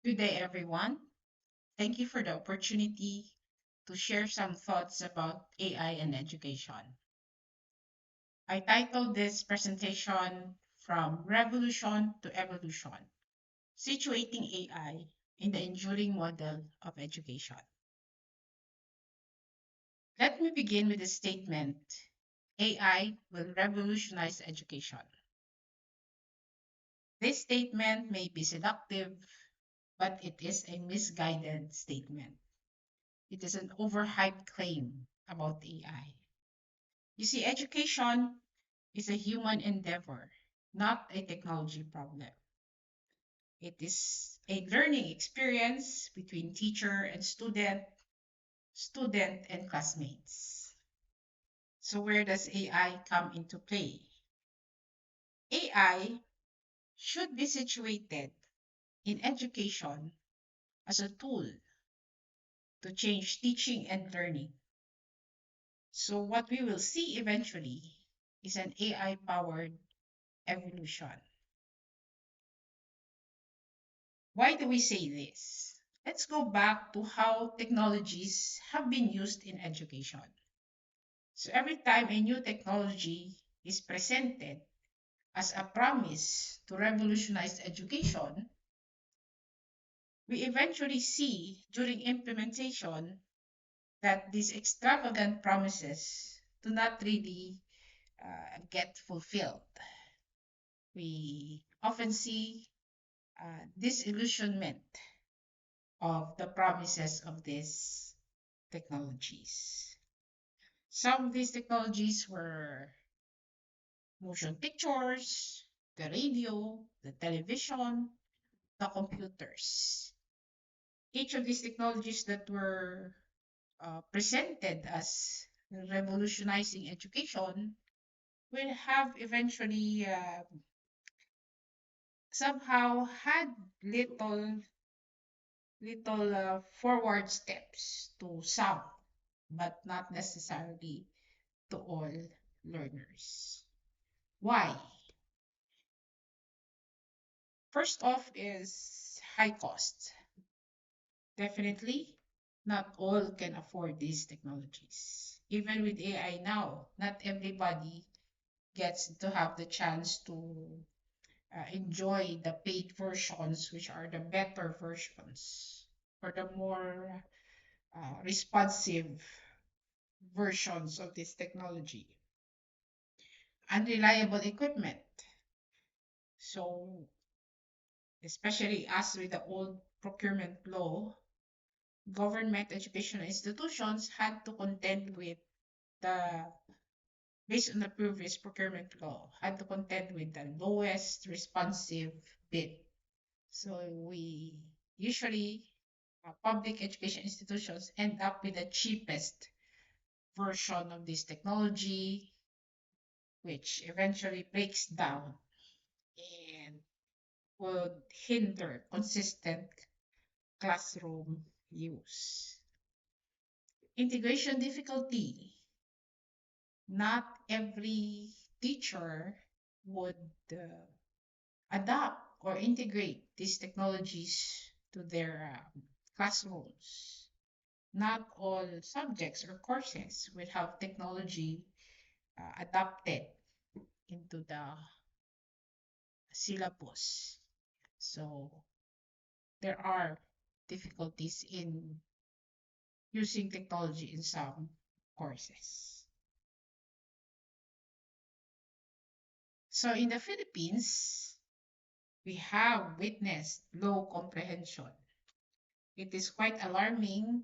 Good day, everyone. Thank you for the opportunity to share some thoughts about AI and education. I titled this presentation From Revolution to Evolution, Situating AI in the Enduring Model of Education. Let me begin with a statement: AI will revolutionize education. This statement may be seductive, but it is a misguided statement. It is an overhyped claim about AI. You see, education is a human endeavor, not a technology problem. It is a learning experience between teacher and student, student and classmates. So, where does AI come into play? AI should be situated in education as a tool to change teaching and learning. So, what we will see eventually is an AI powered evolution. Why do we say this? Let's go back to how technologies have been used in education. So, every time a new technology is presented as a promise to revolutionize education, we eventually see during implementation that these extravagant promises do not really get fulfilled. We often see disillusionment of the promises of these technologies. Some of these technologies were motion pictures, the radio, the television, the computers. Each of these technologies that were presented as revolutionizing education will have eventually somehow had little forward steps to some, but not necessarily to all learners. Why? First off is high cost. Definitely, not all can afford these technologies. Even with AI now, not everybody gets to have the chance to enjoy the paid versions, which are the better versions, or the more responsive versions of this technology. Unreliable equipment. So, especially as with the old procurement law, government educational institutions had to contend with the, based on the previous procurement law, had to contend with the lowest responsive bid. So we usually, public education institutions end up with the cheapest version of this technology, which eventually breaks down and would hinder consistent classroom use. Integration difficulty. Not every teacher would adapt or integrate these technologies to their classrooms. Not all subjects or courses will have technology adapted into the syllabus. So there are difficulties in using technology in some courses. So in the Philippines, we have witnessed low comprehension. It is quite alarming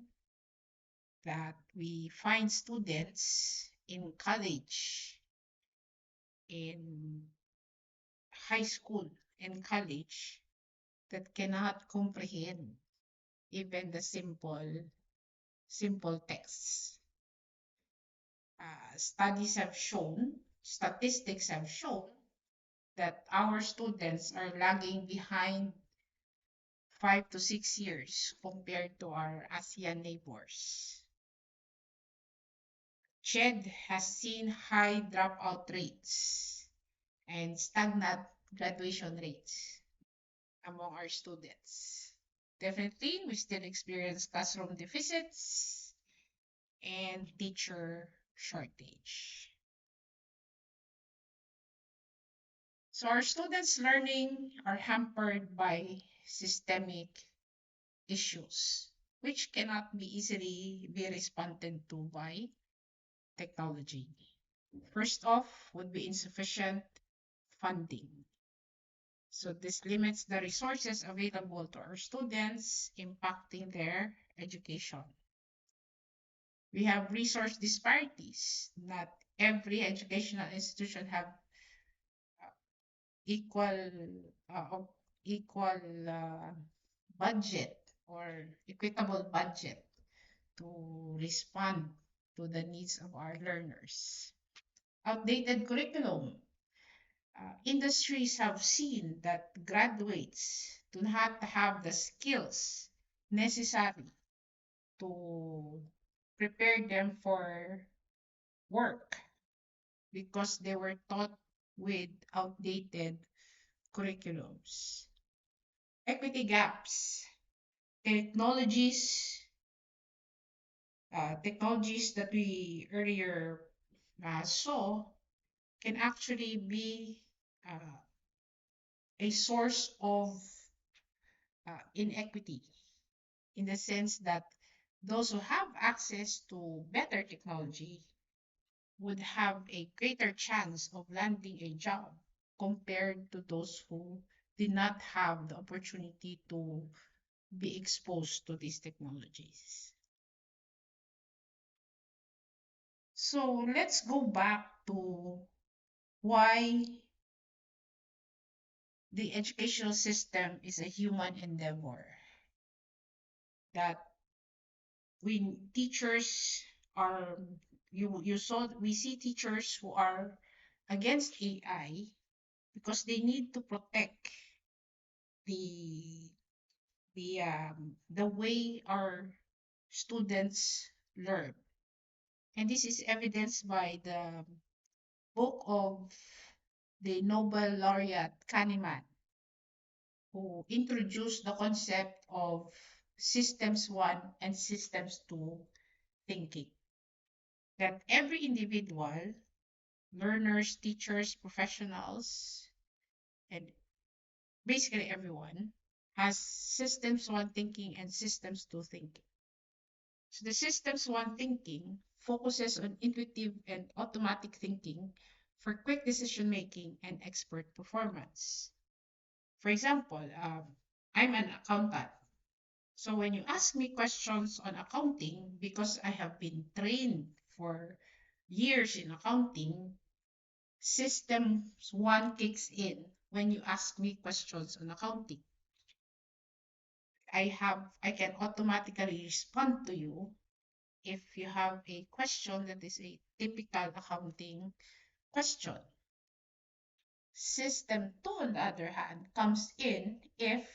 that we find students in college, in high school and college that cannot comprehend even the simple texts. Statistics have shown that our students are lagging behind 5 to 6 years compared to our ASEAN neighbors. CHED has seen high dropout rates and stagnant graduation rates among our students. Definitely, we still experience classroom deficits and teacher shortage. So our students' learning are hampered by systemic issues, which cannot be easily be responded to by technology. First off would be insufficient funding. So this limits the resources available to our students, impacting their education. We have resource disparities. Not every educational institution have equal uh, equal budget or equitable budget to respond to the needs of our learners. Outdated curriculum. Industries have seen that graduates do not have the skills necessary to prepare them for work because they were taught with outdated curriculums. Equity gaps. Technologies, technologies that we earlier saw can actually be uh, a source of inequity in the sense that those who have access to better technology would have a greater chance of landing a job compared to those who did not have the opportunity to be exposed to these technologies. So let's go back to why the educational system is a human endeavor. That when teachers are you saw we see teachers who are against AI because they need to protect the the way our students learn. And this is evidenced by the book of the Nobel laureate Kahneman, who introduced the concept of systems one and systems two thinking. That every individual, learners, teachers, professionals, and basically everyone, has systems one thinking and systems two thinking. So the systems one thinking focuses on intuitive and automatic thinking for quick decision making and expert performance. For example, I'm an accountant. So when you ask me questions on accounting, because I have been trained for years in accounting, systems one kicks in when you ask me questions on accounting. I can automatically respond to you if you have a question that is a typical accounting question. System two, on the other hand, comes in if,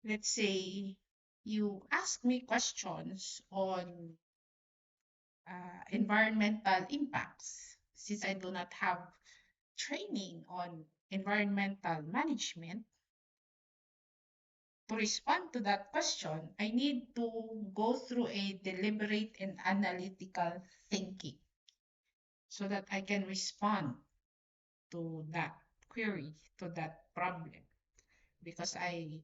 let's say, you ask me questions on environmental impacts. Since I do not have training on environmental management, to respond to that question, I need to go through a deliberate and analytical thinking so that I can respond to that query, to that problem, because I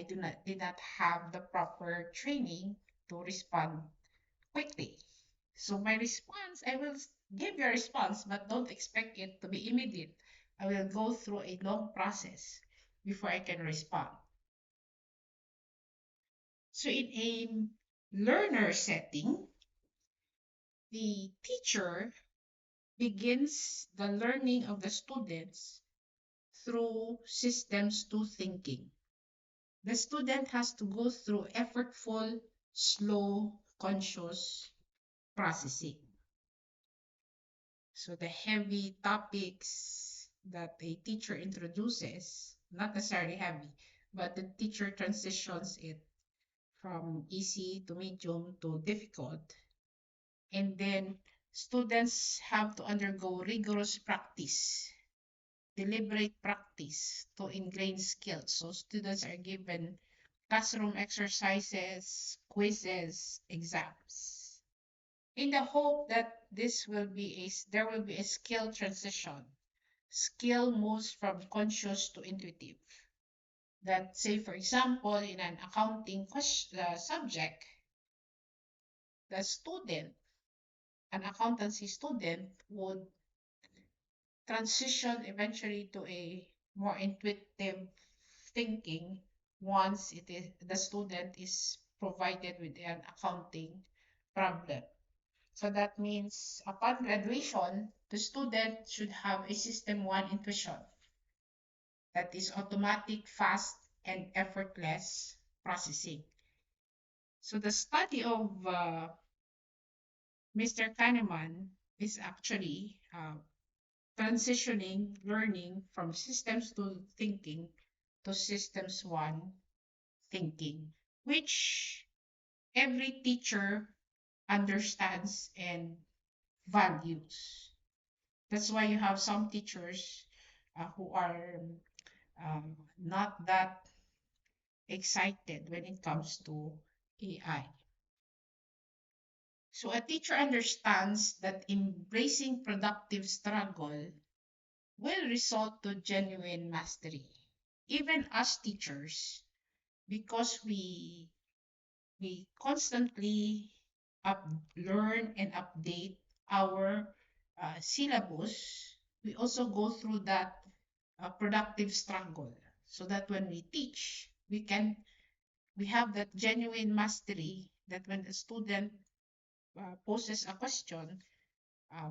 did not have the proper training to respond quickly. So my response, I will give you a response, but don't expect it to be immediate. I will go through a long process before I can respond. So in a learner setting, the teacher begins the learning of the students through systems to thinking. The student has to go through effortful, slow, conscious processing. So the heavy topics that a teacher introduces, not necessarily heavy, but the teacher transitions it from easy to medium to difficult. And then students have to undergo rigorous practice, deliberate practice to ingrain skills. So students are given classroom exercises, quizzes, exams, in the hope that there will be a skill transition. Skill moves from conscious to intuitive. That, say, for example, in an accounting subject, the student, an accountancy student, would transition eventually to a more intuitive thinking once the student is provided with an accounting problem. So that means upon graduation, the student should have a System 1 intuition that is automatic, fast, and effortless processing. So the study of Mr. Kahneman is actually transitioning learning from systems to thinking to systems one thinking, which every teacher understands and values. That's why you have some teachers who are not that excited when it comes to AI. So a teacher understands that embracing productive struggle will result to genuine mastery. Even as teachers, because we constantly learn and update our syllabus, we also go through that productive struggle so that when we teach, we have that genuine mastery that when a student poses a question,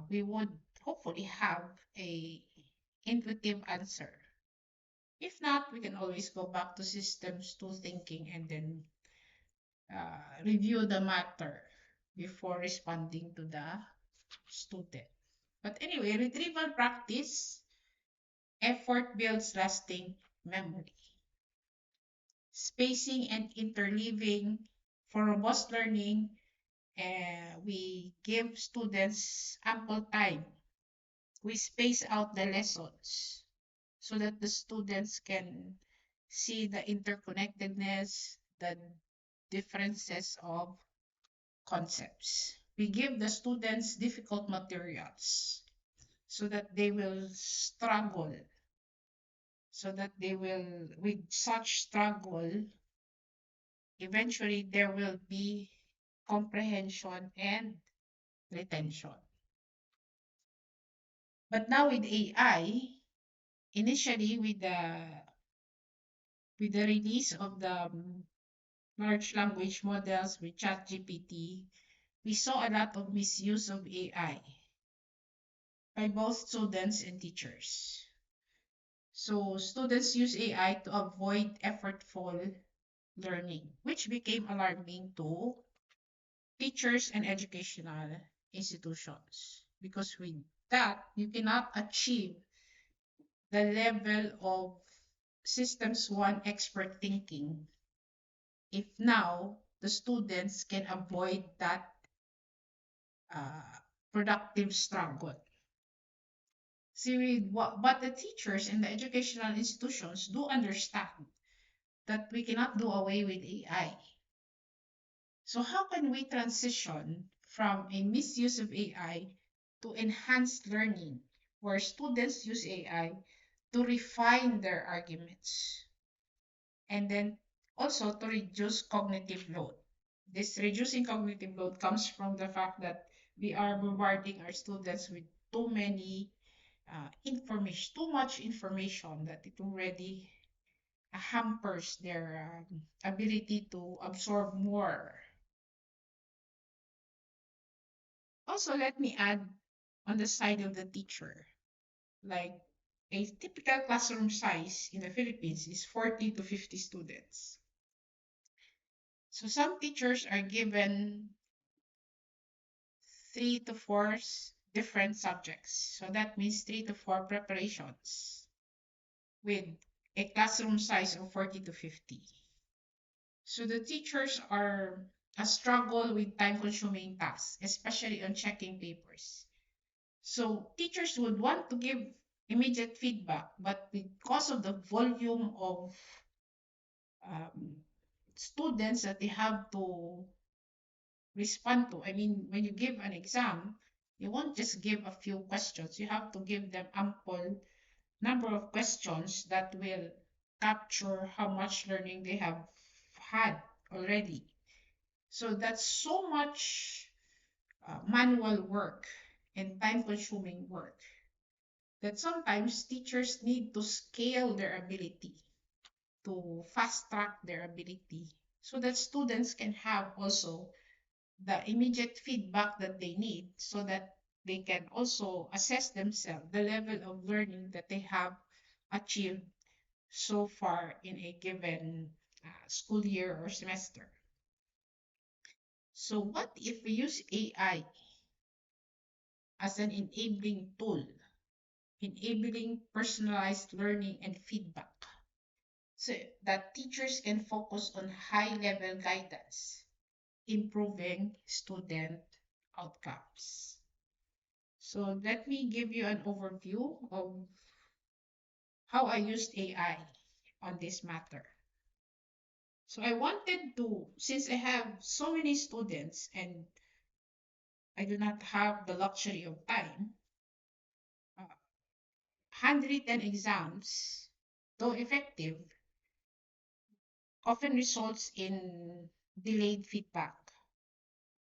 we would hopefully have a intuitive answer. If not, we can always go back to systems to thinking and then review the matter before responding to the student. But anyway, retrieval practice, effort builds lasting memory. Spacing and interleaving for robust learning, we give students ample time. We space out the lessons so that the students can see the interconnectedness, the differences of concepts. We give the students difficult materials so that they will struggle, so that they will, with such struggle, eventually there will be comprehension and retention. But now with AI, initially with the release of the large language models with ChatGPT, we saw a lot of misuse of AI by both students and teachers. So students use AI to avoid effortful learning, which became alarming to teachers and educational institutions. Because with that, you cannot achieve the level of systems one expert thinking if now the students can avoid that uh, productive struggle. See, but the teachers and the educational institutions do understand that we cannot do away with AI. So how can we transition from a misuse of AI to enhanced learning where students use AI to refine their arguments and then also to reduce cognitive load? This reducing cognitive load comes from the fact that we are bombarding our students with too many information, too much information that it already hampers their ability to absorb more. Also, let me add on the side of the teacher, like a typical classroom size in the Philippines is 40 to 50 students. So some teachers are given three to four different subjects. So that means three to four preparations with a classroom size of 40 to 50. So the teachers are a struggle with time consuming tasks, especially on checking papers. So teachers would want to give immediate feedback, but because of the volume of um, students that they have to respond to. I mean, when you give an exam, you won't just give a few questions. You have to give them ample number of questions that will capture how much learning they have had already. So that's so much manual work and time consuming work that sometimes teachers need to scale their ability, to fast track their ability, so that students can have also the immediate feedback that they need, so that they can also assess themselves the level of learning that they have achieved so far in a given school year or semester. So what if we use AI as an enabling tool, enabling personalized learning and feedback, so that teachers can focus on high level guidance, improving student outcomes? So let me give you an overview of how I used AI on this matter. So I wanted to, since I have so many students and I do not have the luxury of time, handwritten exams, though effective, often results in delayed feedback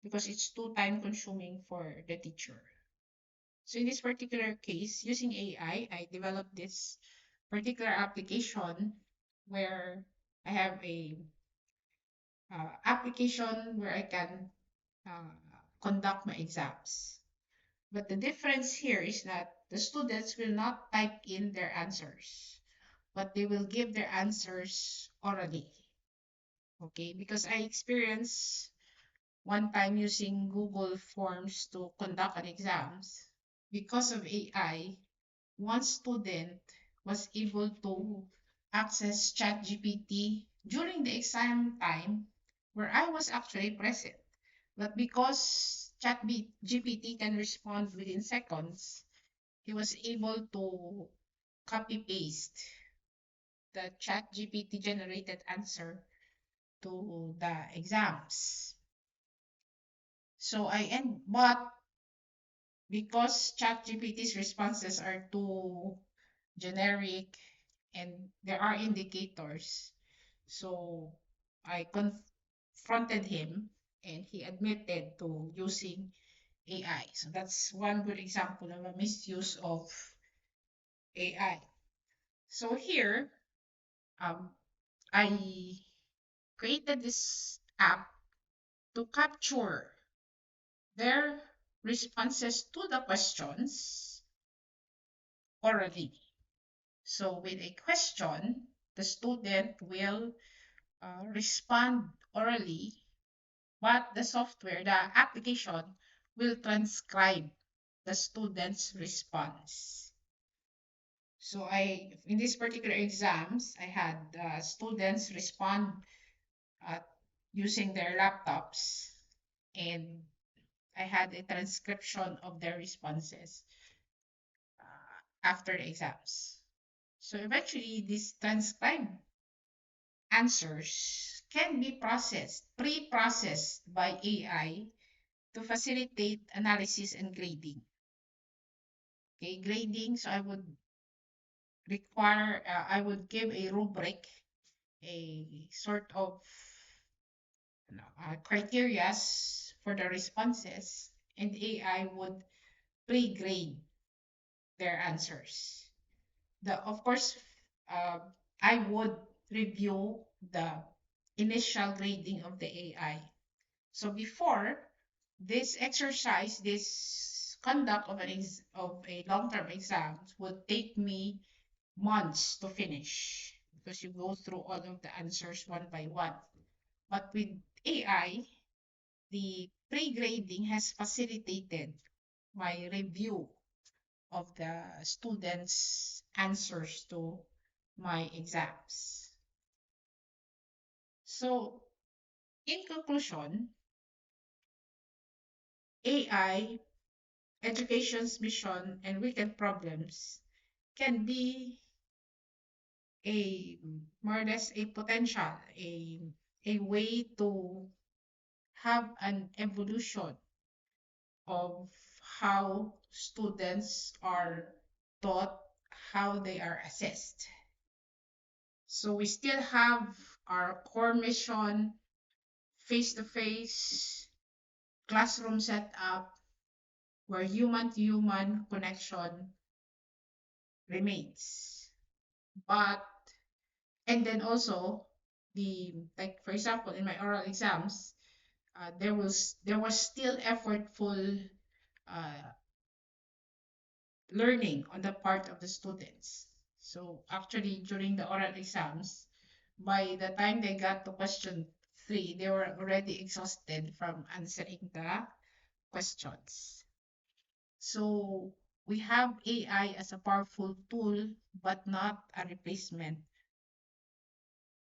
because it's too time consuming for the teacher. So in this particular case, using I developed this particular application where I have a application where I can uh, conduct my exams. But the difference here is that the students will not type in their answers, but they will give their answers orally. Okay, because I experienced one time using Google Forms to conduct an exams. Because of AI, one student was able to access ChatGPT during the exam time where I was actually present. But because ChatGPT can respond within seconds, he was able to copy paste the ChatGPT generated answer to the exams. So but because ChatGPT's responses are too generic and there are indicators, so I confronted him and he admitted to using AI. So that's one good example of a misuse of AI. So here, um, I created this app to capture their responses to the questions orally. So with a question, the student will respond orally, but the software, the application, will transcribe the student's response. So in this particular exams, I had students respond uh, using their laptops, and I had a transcription of their responses after the exams. So eventually, these transcribed answers can be pre-processed by AI to facilitate analysis and grading. Okay, grading. So I would give a rubric, a sort of criterias for the responses, and AI would pre-grade their answers. Of course, uh, I would review the initial grading of the AI. So before this exercise, this conduct of of a long-term exam would take me months to finish because you go through all of the answers one by one. But with AI, the pre-grading has facilitated my review of the students' answers to my exams. So, in conclusion, AI, education's mission and wicked problems can be a more or less a potential, a way to have an evolution of how students are taught, how they are assessed. So we still have our core mission, face to face classroom setup, where human to human connection remains. But, and then also, like for example, in my oral exams, there was still effortful uh, learning on the part of the students. So actually, during the oral exams, by the time they got to question 3, they were already exhausted from answering the questions. So we have AI as a powerful tool, but not a replacement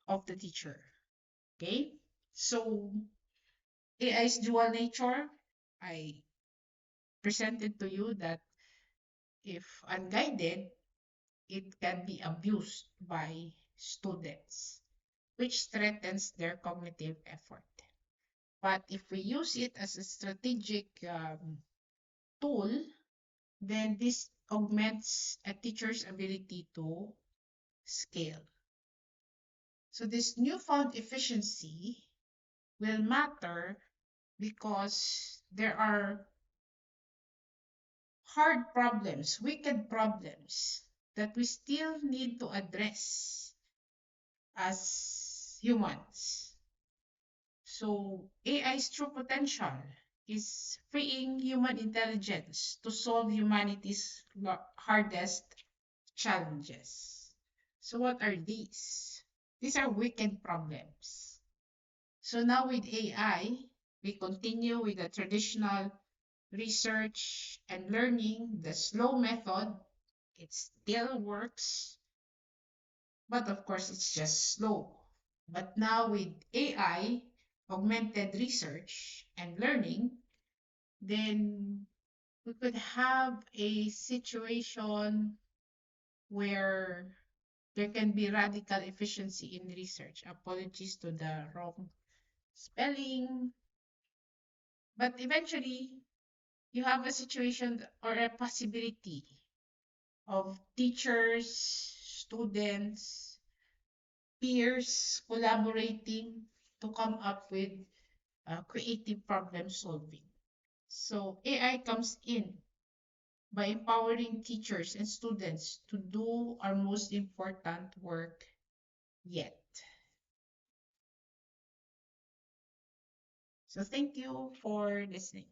of the teacher. Okay? So AI's dual nature, I presented to you that if unguided, it can be abused by students, which threatens their cognitive effort. But if we use it as a strategic tool, then this augments a teacher's ability to scale. So this newfound efficiency will matter because there are hard problems, wicked problems that we still need to address as humans. So AI's true potential is freeing human intelligence to solve humanity's hardest challenges. So what are these? These are wicked problems. So now with AI, we continue with the traditional research and learning, the slow method. It still works, but of course it's just slow. But now with AI, augmented research and learning, then we could have a situation where there can be radical efficiency in research. Apologies to the wrong spelling. But eventually, you have a situation or a possibility of teachers, students, peers collaborating to come up with creative problem solving. So AI comes in by empowering teachers and students to do our most important work yet. So thank you for listening.